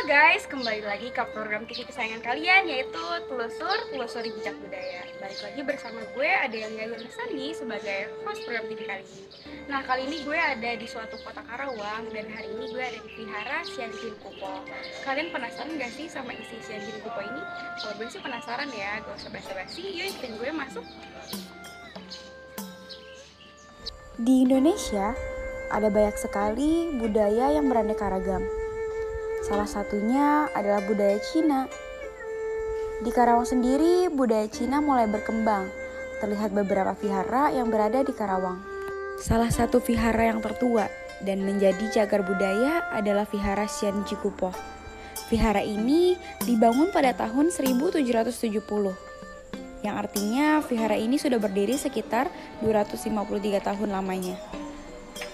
guys, kembali lagi ke program TV kesayangan kalian, yaitu Telusuri Jejak Budaya. Balik lagi bersama gue, Adelia Sandi, sebagai host program TV kali ini. Nah, kali ini gue ada di suatu kota Karawang, dan hari ini gue ada di Vihara Sianjin Kupo. Kalian penasaran gak sih sama isi Sianjin Kupo ini? Kalau gue sih penasaran ya, gak usah basa-basi, yuk ikutin gue masuk. Di Indonesia, ada banyak sekali budaya yang beraneka ragam. Salah satunya adalah budaya Cina. Di Karawang sendiri, budaya Cina mulai berkembang. Terlihat beberapa vihara yang berada di Karawang. Salah satu vihara yang tertua dan menjadi cagar budaya adalah Vihara Sianjin Kupo. Vihara ini dibangun pada tahun 1770. Yang artinya vihara ini sudah berdiri sekitar 253 tahun lamanya.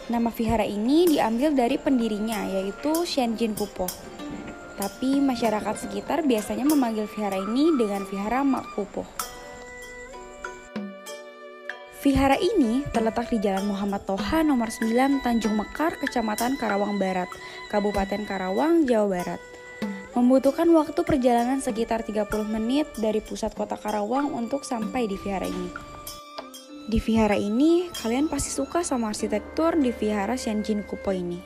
Nama vihara ini diambil dari pendirinya, yaitu Sianjin Kupo. Tapi masyarakat sekitar biasanya memanggil vihara ini dengan Vihara Mak Kupo. Vihara ini terletak di Jalan Muhammad Toha nomor 9 Tanjung Mekar, Kecamatan Karawang Barat, Kabupaten Karawang, Jawa Barat. Membutuhkan waktu perjalanan sekitar 30 menit dari pusat kota Karawang untuk sampai di vihara ini. Di vihara ini, kalian pasti suka sama arsitektur di Vihara Sianjin Kupo ini.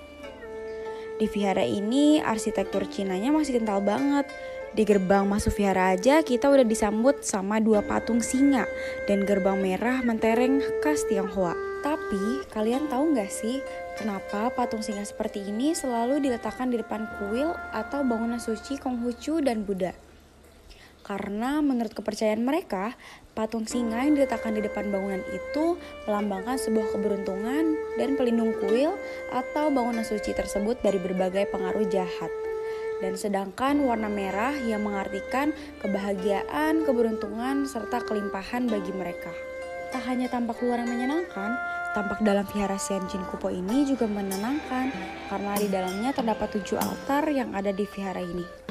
Di vihara ini, arsitektur Cinanya masih kental banget. Di gerbang masuk vihara aja, kita udah disambut sama 2 patung singa dan gerbang merah mentereng khas Tionghoa. Tapi, kalian tahu nggak sih, kenapa patung singa seperti ini selalu diletakkan di depan kuil atau bangunan suci Konghucu dan Buddha? Karena menurut kepercayaan mereka, patung singa yang diletakkan di depan bangunan itu melambangkan sebuah keberuntungan dan pelindung kuil atau bangunan suci tersebut dari berbagai pengaruh jahat. Dan sedangkan warna merah yang mengartikan kebahagiaan, keberuntungan, serta kelimpahan bagi mereka. Tak hanya tampak luar yang menyenangkan, tampak dalam Vihara Sianjin Kupo ini juga menenangkan karena di dalamnya terdapat 7 altar yang ada di vihara ini.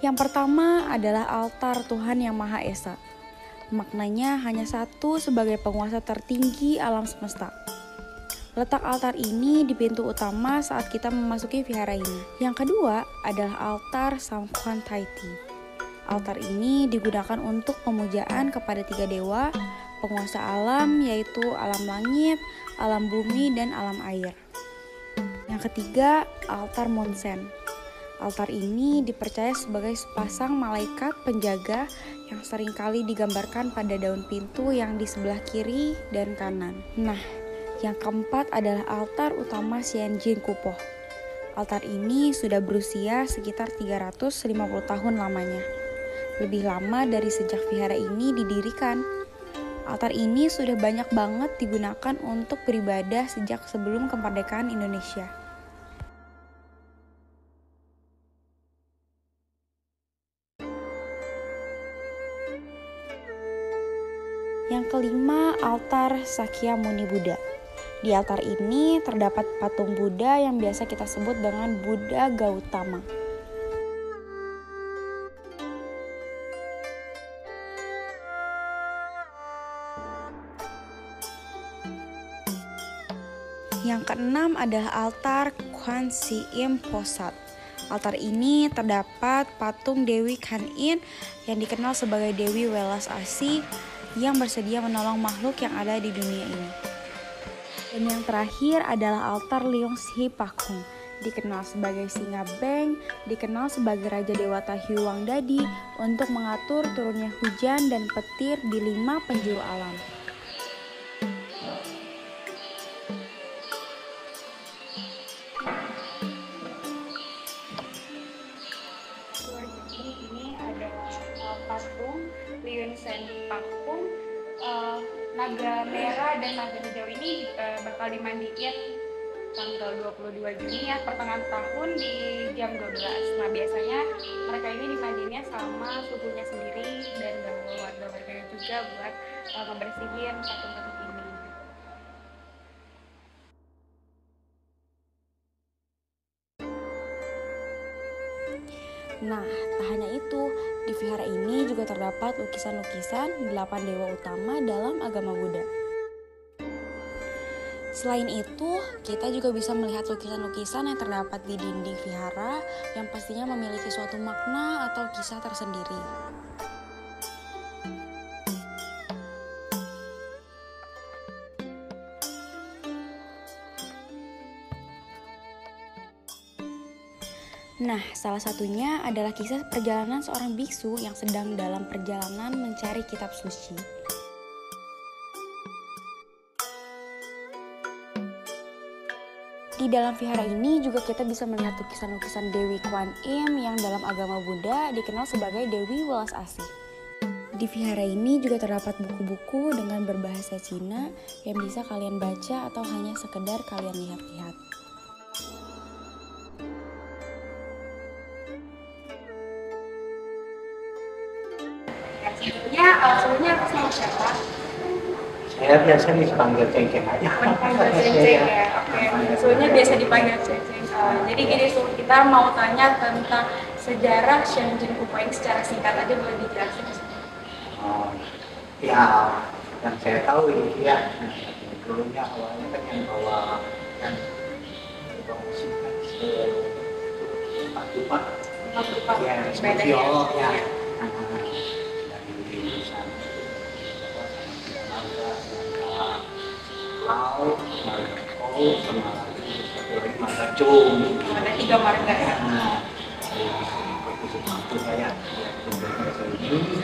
Yang pertama adalah altar Tuhan Yang Maha Esa. Maknanya hanya satu sebagai penguasa tertinggi alam semesta. Letak altar ini di pintu utama saat kita memasuki vihara ini. Yang kedua adalah altar Samkwan Taiti. Altar ini digunakan untuk pemujaan kepada 3 dewa, penguasa alam yaitu alam langit, alam bumi, dan alam air. Yang ketiga, altar Monsen. Altar ini dipercaya sebagai sepasang malaikat penjaga yang seringkali digambarkan pada daun pintu yang di sebelah kiri dan kanan. Nah, yang keempat adalah altar utama Sianjin Kupo. Altar ini sudah berusia sekitar 350 tahun lamanya. Lebih lama dari sejak vihara ini didirikan. Altar ini sudah banyak banget digunakan untuk beribadah sejak sebelum kemerdekaan Indonesia. Yang kelima, altar Sakyamuni Buddha. Di altar ini terdapat patung Buddha yang biasa kita sebut dengan Buddha Gautama. Yang keenam adalah altar Kwan Si-im Posat. Altar ini terdapat patung Dewi Kan-in yang dikenal sebagai Dewi Welas Asih yang bersedia menolong makhluk yang ada di dunia ini. Dan yang terakhir adalah altar Leong Si Pakung, dikenal sebagai Singa Beng, dikenal sebagai Raja Dewata Hyuang Dadi untuk mengatur turunnya hujan dan petir di 5 penjuru alam. Ini ada patung Liun Sen Pakung, naga merah dan naga hijau ini bakal dimandiin tanggal 22 Juni ya, pertengahan tahun di jam 12. Nah, biasanya mereka ini dimandinya sama suhunya sendiri dan warga-warganya juga buat ngebersihin patung-patung ini. Nah, tak hanya itu, di vihara ini juga terdapat lukisan-lukisan 8 dewa utama dalam agama Buddha. Selain itu, kita juga bisa melihat lukisan-lukisan yang terdapat di dinding vihara yang pastinya memiliki suatu makna atau kisah tersendiri. Nah, salah satunya adalah kisah perjalanan seorang biksu yang sedang dalam perjalanan mencari kitab suci. Di dalam vihara ini juga kita bisa melihat lukisan-lukisan Dewi Kwan Im yang dalam agama Buddha dikenal sebagai Dewi Welas Asih. Di vihara ini juga terdapat buku-buku dengan berbahasa Cina yang bisa kalian baca atau hanya sekedar kalian lihat-lihat. Sebelumnya atas nama siapa? Saya biasa dipanggil Cengkeng aja. Dipanggil Cengkeng ya, oke. Sebelumnya biasa dipanggil Cengkeng. Jadi gini tuh, kita mau tanya tentang sejarah Shenjin Kupoing secara singkat aja, boleh dijelasin? Oh, ya, yang saya tahu ini ya, dulunya awalnya kan yang bawa kan musik Pak Tupak, ya, Studio ya. Laut, Marga sama satu lagi Marga Cung. Ada 3 marga ya? Nah, itu saya ini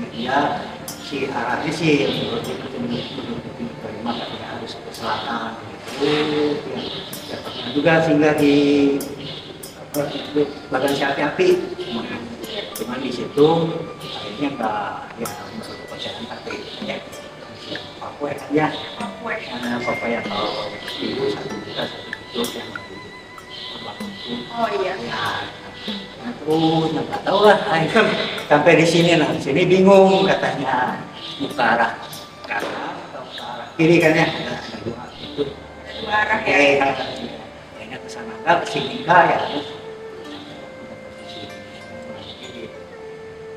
dia si arahnya sih seperti itu terima katanya harus ke selatan gitu ya pernah juga singgah di Bagan Api cuman di situ akhirnya nggak ya berkepercayaan tapi ya Papua ya mana Papua yang kalau ibu satu juta yang oh iya nah terus nggak tahu lah akhirnya sampai di sini nah di sini bingung katanya mau ke arah kanan atau ke arah kiri kan ya ada dua arah ya kayaknya ke sana nggak ke sini nggak ya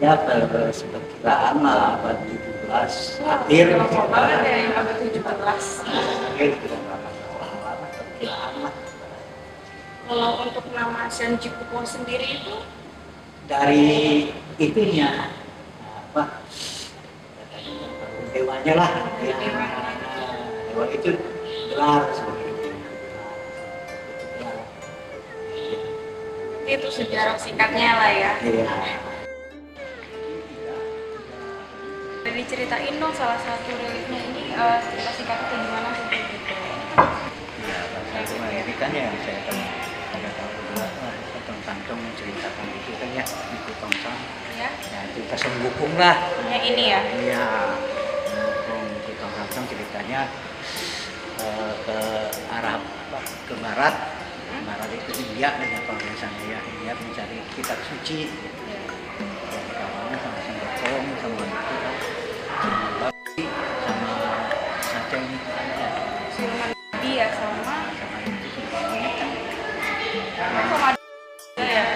ya perkiraan lah abad 17 akhir lama banget ya yang abad 17 akhir perkiraan lah. Kalau untuk nama Shenjin Kupoing sendiri itu dari itunya apa dewanya lah ya, dewa itu gelar sebagai itu sejarah singkatnya lah ya. Diceritain dong salah satu reliefnya ini cerita singkatnya kayak gimana sih gitu. Ya, bahasa ini kan yang saya tahu agak tahu juga tentang Tong menceritakan itu kan ya buku Tongsang. Ya. Ya cerita Senggukung lah. Yang ini ya. Iya. Buku Tongsang ceritanya ke arah apa? Ke barat. Barat itu India dan apa biasanya ya India mencari kitab suci. Kawannya sama Senggukung sama itu kan. Sama Saca ini aja. Siluman dia sama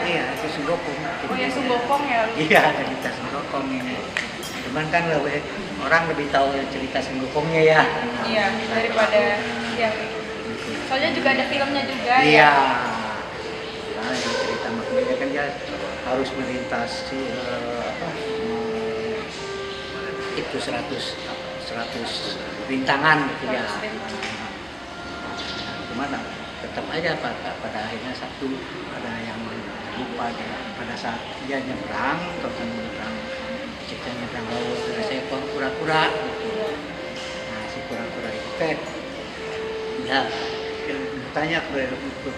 Iya, itu Senggukung. Oh ya Senggukung ya. Iya, cerita Senggukung ini. Cuman kan orang lebih tahu cerita Senggukungnya ya. Iya, daripada yang soalnya juga ada filmnya juga iya. ya. Nah, ini cerita maknanya kan dia harus melintasi itu 100 rintangan gitu ya. Cuman tetap aja pada akhirnya satu ada yang lupa pada saat dia nyebrang atau nyebrang cipta nyebrang laut ada seekor kura-kura gitu. Nah si kura-kura itu ya bertanya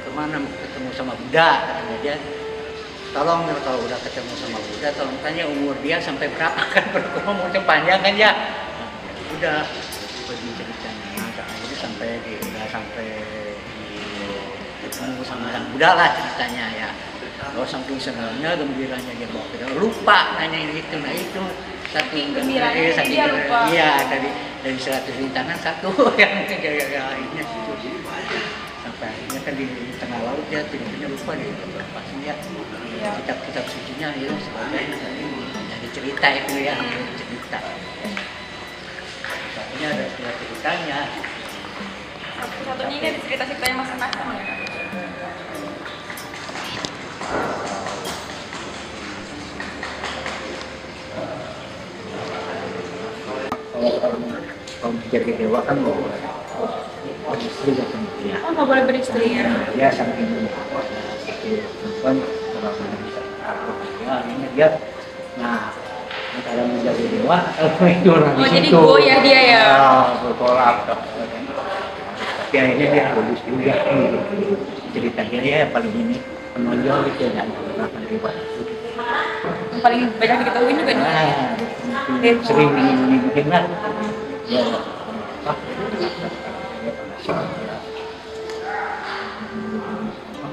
kemana ketemu sama Buddha katanya dia tolong kalau udah ketemu sama Buddha tolong tanya umur dia sampai berapa kan umurnya panjang kan ya udah pergi ceritanya akhirnya sampai ketemu sama Sang Buddha lah ceritanya ya. Kalau saking senangnya gembiranya dia bawa kita lupa nanya itu nah itu satu gembiranya dia lupa. Iya dari 100 rintangan satu yang akhirnya gitu sampai akhirnya kan di tengah laut dia tiba-tiba lupa dia lepasnya kitab sucinya ya sebagainya jadi cerita itu ya cerita akhirnya ada ceritanya Satu-satunya ini ada cerita-ceritanya masing-masing ya. Kalau menjadi dewa kan mau beristri kan ya. Oh, nggak boleh beristri ya? Ya saking perempuan kalau ya ini dia nah kalau menjadi dewa itu orang Oh, di jadi situ. goyah dia ya? Bertolak. Tapi akhirnya dia lulus juga. Ceritanya ya paling ini menonjol gitu ya orang dewa. Yang paling banyak diketahui juga nih. Sering dibikin lah. Ya, apa?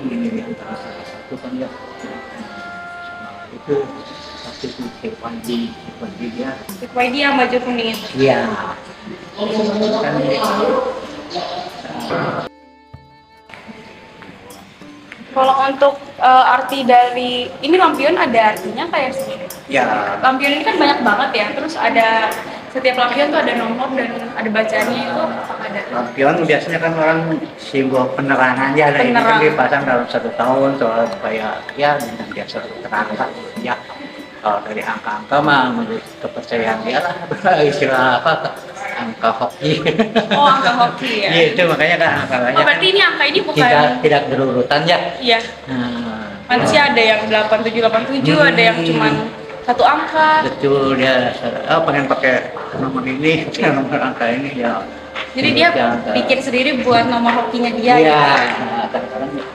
Ini di antara salah satu kan ya sama itu satu itu Tepandi dia Wah, dia yang baju kuning itu. iya kan Kalau untuk arti dari ini lampion ada artinya kayak sih. ya Lampion ini kan banyak banget ya. Terus ada setiap lampion tuh ada nomor dan ada bacaannya itu apakah ada? lampion biasanya kan orang simbol penerangan ya, nah ini kan Penerang. dipasang dalam 1 tahun soal supaya ya dengan biasa terang lah ya. Kalau dari angka-angka mah menurut kepercayaan dia lah istilah apa angka hoki. Oh, angka hoki ya. Iya itu makanya kan angkanya Oh, berarti ini angka ini bukan tidak berurutan ya. iya. Nah, Manusia ada yang 8787, ada yang cuman satu angka. betul dia pengen pakai nomor ini nomor angka ini ya. Jadi dia bikin sendiri buat nomor hokinya dia. Iya, Gitu. nah, kadang-kadang ya.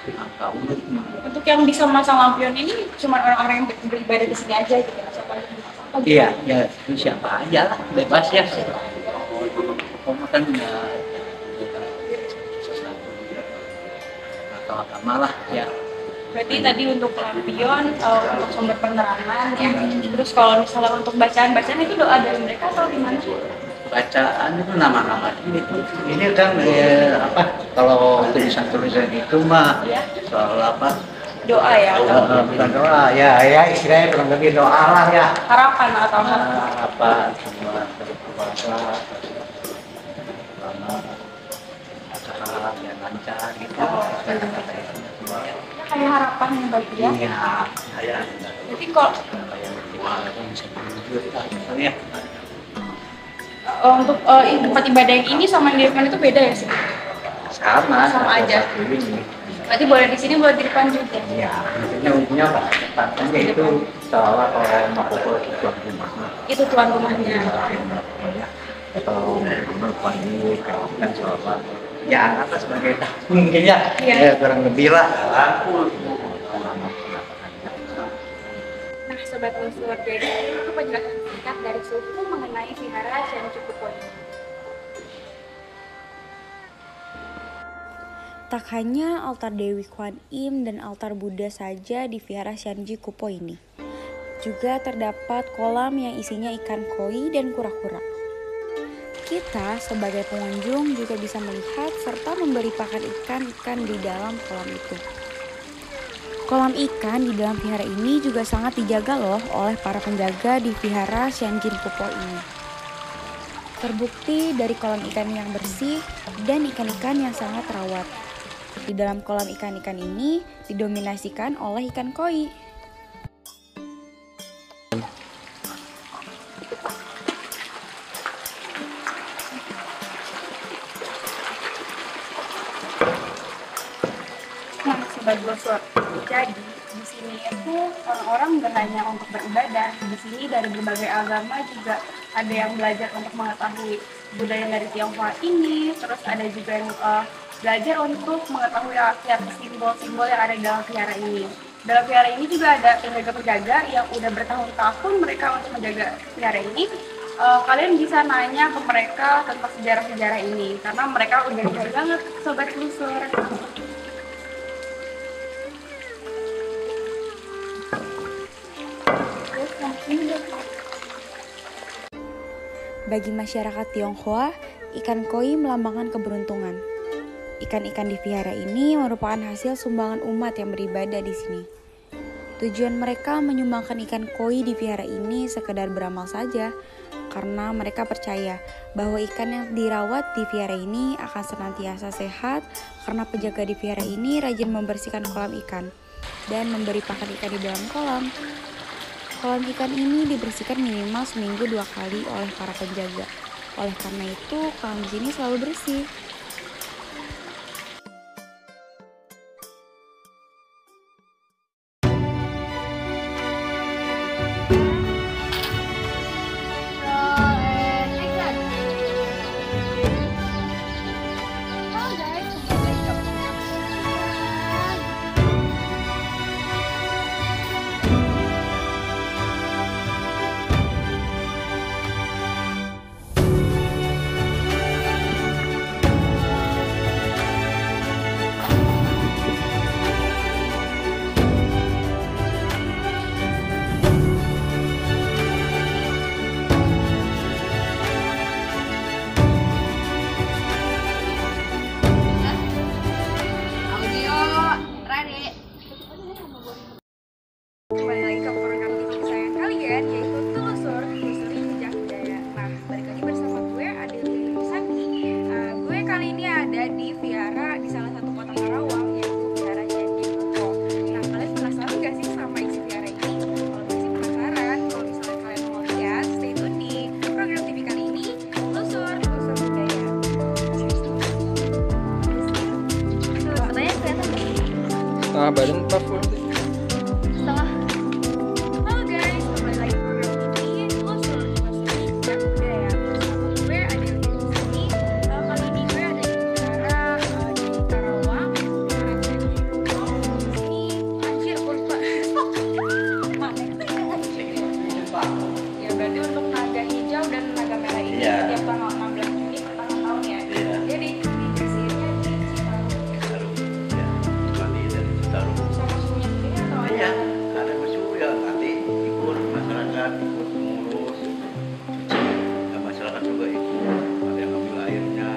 Angka unik. Untuk yang bisa masang lampion ini cuma orang-orang yang beribadah di sini aja gitu. Siapa yang apa gitu? Iya, ya siapa aja lah, bebas ya. Kamu kan ya sesuatu atau agama lah ya. Berarti tadi untuk lampion, untuk sumber penerangan ya. Terus kalau misalnya untuk bacaan-bacaan itu doa dari mereka atau gimana? Bacaan itu nama-nama ini kan apa kalau tulisan-tulisan itu mah Ya, soal apa doa ya atau bukan doa ya istilahnya kurang lebih doa lah ya. harapan atau apa? Apa semua berpuasa selama acara yang lancar gitu kata-kata itu semua Ya, kayak harapan yang bagi ya. iya saya Jadi kalau apa yang kita bisa jujur lah misalnya untuk tempat ibadah yang ini sama yang di depan itu beda ya sih? sama aja. ini Berarti boleh di sini, boleh di depan juga. ya intinya apa tempatnya itu seolah kalau mau pukul tuan rumah Itu tuan rumahnya. atau pagi kan seolah ya apa sebagai mungkin ya Iya. ya kurang lebih lah. Nah, sobat Lusur, jadi itu penjelasan singkat dari suku mengenai vihara Cangcukupon. Tak hanya altar Dewi Kwan Im dan altar Buddha saja di Vihara Shanji Kupo ini. Juga terdapat kolam yang isinya ikan koi dan kura-kura. Kita sebagai pengunjung juga bisa melihat serta memberi pakan ikan-ikan di dalam kolam itu. Kolam ikan di dalam vihara ini juga sangat dijaga loh oleh para penjaga di Vihara Shanji Kupo ini. Terbukti dari kolam ikan yang bersih dan ikan-ikan yang sangat terawat. Di dalam kolam ikan-ikan ini didominasikan oleh ikan koi. Nah, sobat Lusur, jadi di sini itu orang-orang nggak hanya untuk beribadah. Di sini dari berbagai agama juga ada yang belajar untuk mengetahui budaya dari Tionghoa ini. Terus ada juga yang belajar untuk mengetahui arti-arti simbol-simbol yang ada di dalam vihara ini. Dalam vihara ini juga ada penjaga-penjaga yang udah bertahun-tahun mereka untuk menjaga vihara ini. Kalian bisa nanya ke mereka tentang sejarah-sejarah ini karena mereka udah jauh banget, sobat Lusur. Bagi masyarakat Tionghoa, ikan koi melambangkan keberuntungan. Ikan-ikan di vihara ini merupakan hasil sumbangan umat yang beribadah di sini. Tujuan mereka menyumbangkan ikan koi di vihara ini sekedar beramal saja, karena mereka percaya bahwa ikan yang dirawat di vihara ini akan senantiasa sehat karena penjaga di vihara ini rajin membersihkan kolam ikan dan memberi pakan ikan di dalam kolam. Kolam ikan ini dibersihkan minimal seminggu 2 kali oleh para penjaga. Oleh karena itu, kolam di sini selalu bersih. Kembali lagi ke program TV kesayangan kalian, yaitu Telusur Jejak Budaya. Nah, balik lagi bersama gue Adelia Sandi. Gue kali ini ada di vihara di salah satu kota Karawang, yaitu Vihara Candi Kuto. Nah, kalian penasaran gak sih sama isi vihara ini? Kalau gue sih penasaran. Kalau misalnya kalian mau lihat, stay tune di program TV kali ini, Telusur Budaya. Katanya kelihatan Setengah badan apa full? setengah. Halo guys, kembali lagi ke program ini Telusur Jejak Budaya. Bersama gue Adelia di sini. Kali ini gue ada di vihara di Karawang, Vihara Candi Kuto. Di sini anjir gue lupa. Mana? Ya berarti untuk naga hijau dan naga merah ini Iya. setiap tanggal 16 Juni pertengahan tahun ya. Iya. Jadi dibersihinnya di Citarum. Sama suhunya sendiri atau ada? Iya, ada musuh ya nanti ikut masyarakat, ikut mengurus, ya, masyarakat juga ikut, ada yang ambil airnya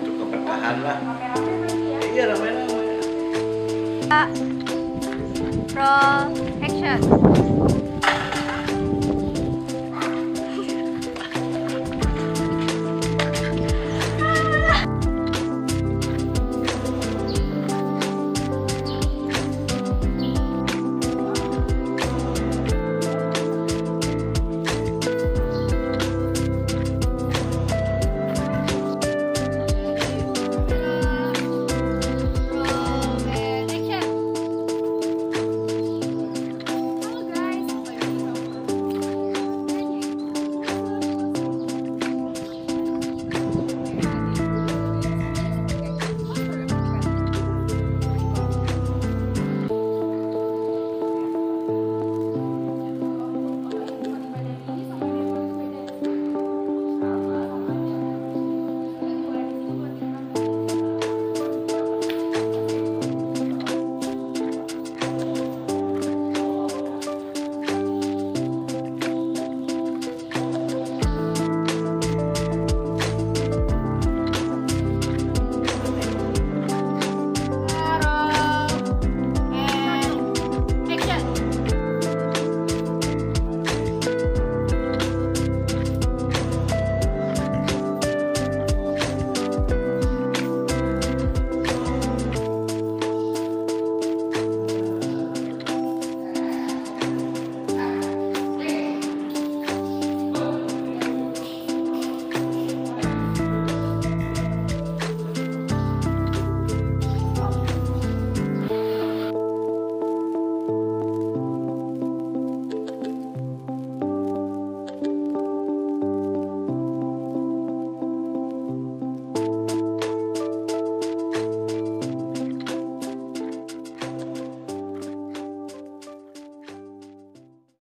untuk keberkahan lah. Rame-rame berarti ya. Iya ramai-ramai. Roll action.